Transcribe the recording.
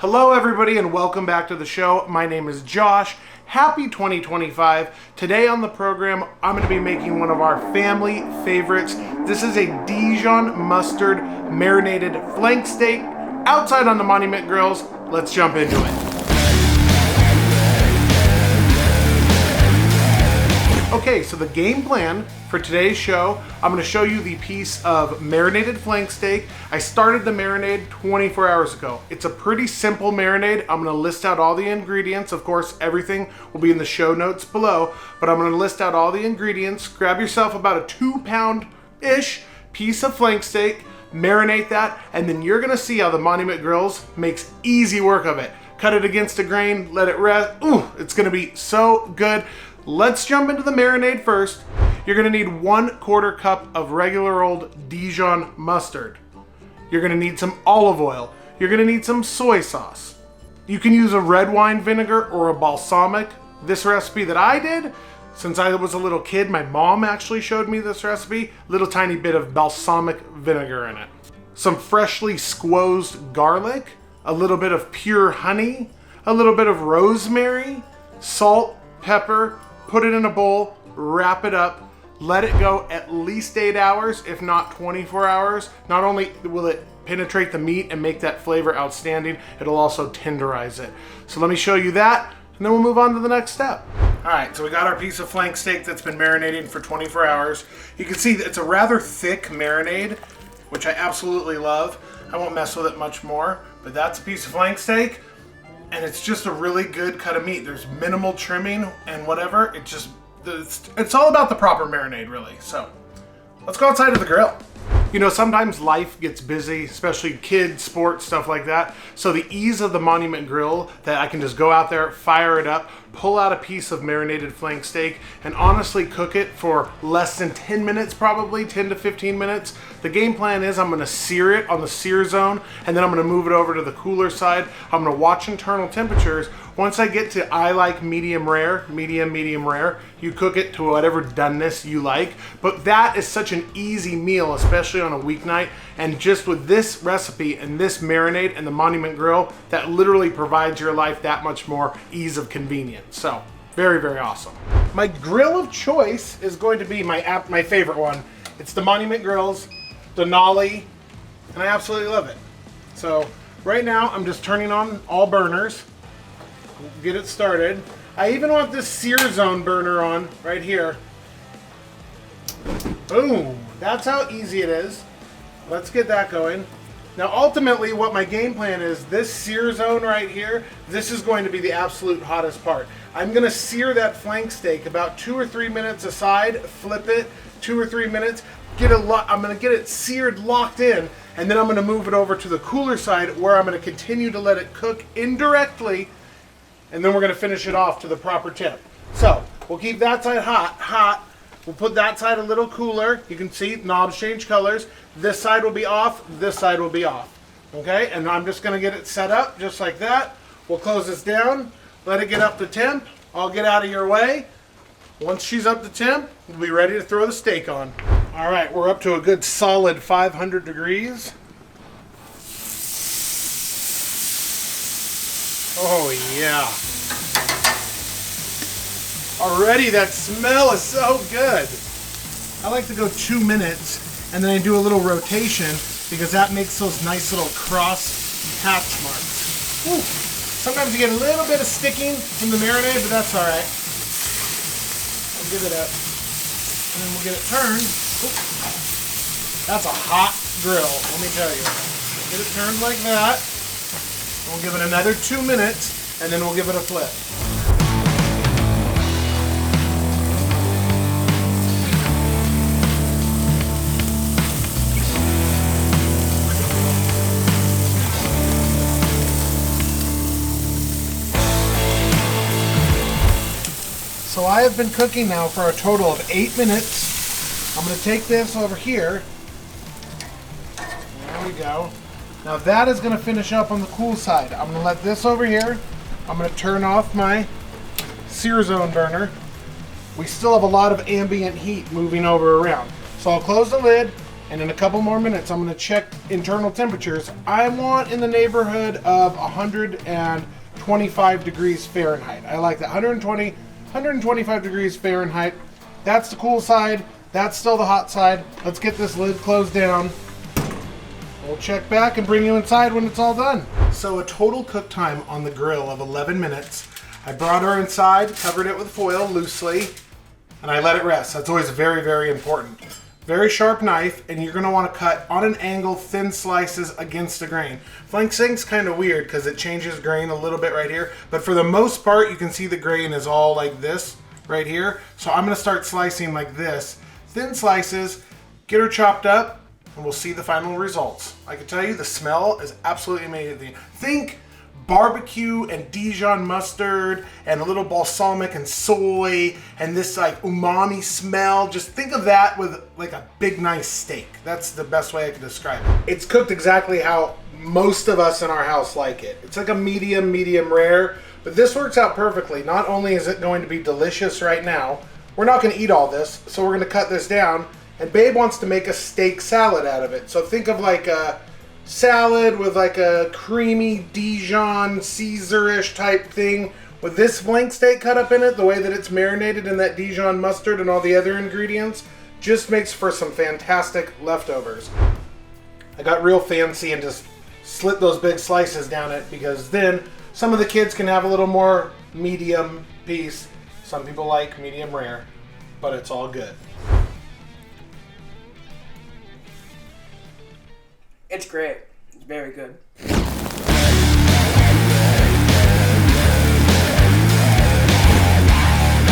Hello everybody and welcome back to the show. My name is Josh. Happy 2025. Today on the program, I'm going to be making one of our family favorites. This is a Dijon mustard marinated flank steak outside on the Monument Grills. Let's jump into it. Okay, so the game plan for today's show, I'm going to show you the piece of marinated flank steak. I started the marinade 24 hours ago. It's a pretty simple marinade. I'm going to list out all the ingredients. Of course, everything will be in the show notes below, but I'm going to list out all the ingredients. Grab yourself about a 2-pound-ish piece of flank steak, marinate that, and then you're going to see how the Monument Grills makes easy work of it. Cut it against a grain, let it rest. Ooh, it's going to be so good. Let's jump into the marinade first. You're gonna need 1/4 cup of regular old Dijon mustard. You're gonna need some olive oil. You're gonna need some soy sauce. You can use a red wine vinegar or a balsamic. This recipe that I did, since I was a little kid, my mom actually showed me this recipe, little tiny bit of balsamic vinegar in it. Some freshly squozed garlic, a little bit of pure honey, a little bit of rosemary, salt, pepper. Put it in a bowl, wrap it up, let it go at least 8 hours, if not 24 hours. Not only will it penetrate the meat and make that flavor outstanding, it'll also tenderize it. So let me show you that, and then we'll move on to the next step. All right, so we got our piece of flank steak that's been marinating for 24 hours. You can see that it's a rather thick marinade, which I absolutely love. I won't mess with it much more, but that's a piece of flank steak. And it's just a really good cut of meat. There's minimal trimming and whatever. It's all about the proper marinade, really. So let's go outside of the grill. You know, sometimes life gets busy, especially kids, sports, stuff like that. So the ease of the Monument Grill, that I can just go out there, fire it up, pull out a piece of marinated flank steak, and honestly cook it for less than 10 minutes, probably 10 to 15 minutes. The game plan is I'm gonna sear it on the sear zone, and then I'm gonna move it over to the cooler side. I'm gonna watch internal temperatures. Once I get to, I like medium rare, medium rare, you cook it to whatever doneness you like. But that is such an easy meal, especially on a weeknight. And just with this recipe and this marinade and the Monument Grill, that literally provides your life that much more ease of convenience. So, very, very awesome. My grill of choice is going to be my favorite one. It's the Monument Grill's Denali, and I absolutely love it. So, right now, I'm just turning on all burners. Get it started. I even want this sear zone burner on right here. Boom. That's how easy it is. Let's get that going. Now ultimately what my game plan is, this sear zone right here, this is going to be the absolute hottest part. I'm going to sear that flank steak about 2 or 3 minutes aside, flip it 2 or 3 minutes, I'm going to get it seared, locked in, and then I'm going to move it over to the cooler side where I'm going to continue to let it cook indirectly, and then we're going to finish it off to the proper temp. So we'll keep that side hot. We'll put that side a little cooler. You can see knobs change colors. This side will be off, this side will be off. Okay, and I'm just gonna get it set up just like that. We'll close this down, let it get up to temp. I'll get out of your way. Once she's up to temp, we'll be ready to throw the steak on. All right, we're up to a good solid 500 degrees. Oh yeah. Already that smell is so good. I like to go 2 minutes and then I do a little rotation because that makes those nice little cross patch marks. Ooh. Sometimes you get a little bit of sticking from the marinade, but that's all right. We'll give it up and then we'll get it turned. Ooh. That's a hot grill, let me tell you. Get it turned like that. We'll give it another 2 minutes and then we'll give it a flip. So I have been cooking now for a total of 8 minutes. I'm going to take this over here. There we go. Now that is going to finish up on the cool side. I'm going to let this over here. I'm going to turn off my sear zone burner. We still have a lot of ambient heat moving over around. So I'll close the lid, And in a couple more minutes, I'm gonna check internal temperatures. I want in the neighborhood of 125 degrees Fahrenheit. I like that, 125 degrees Fahrenheit. That's the cool side, that's still the hot side. Let's get this lid closed down. We'll check back and bring you inside when it's all done. So a total cook time on the grill of 11 minutes. I brought her inside, covered it with foil loosely, and I let it rest. That's always very, very important. Very sharp knife, and you're gonna wanna cut on an angle, thin slices against the grain. Flank steak's kind of weird because it changes grain a little bit right here, but for the most part, you can see the grain is all like this right here. So I'm gonna start slicing like this. Thin slices, get her chopped up, and we'll see the final results. I can tell you the smell is absolutely amazing. Think barbecue and Dijon mustard and a little balsamic and soy and this like umami smell. Just think of that with like a big nice steak. That's the best way I can describe it. It's cooked exactly how most of us in our house like it. It's like a medium rare, but this works out perfectly. Not only is it going to be delicious right now, we're not gonna eat all this, so we're gonna cut this down, and Babe wants to make a steak salad out of it. So think of like a salad with like a creamy Dijon Caesar-ish type thing with this flank steak cut up in it, the way that it's marinated in that Dijon mustard and all the other ingredients, just makes for some fantastic leftovers. I got real fancy and just slit those big slices down it because then some of the kids can have a little more medium piece. Some people like medium rare, but it's all good. It's great. It's very good.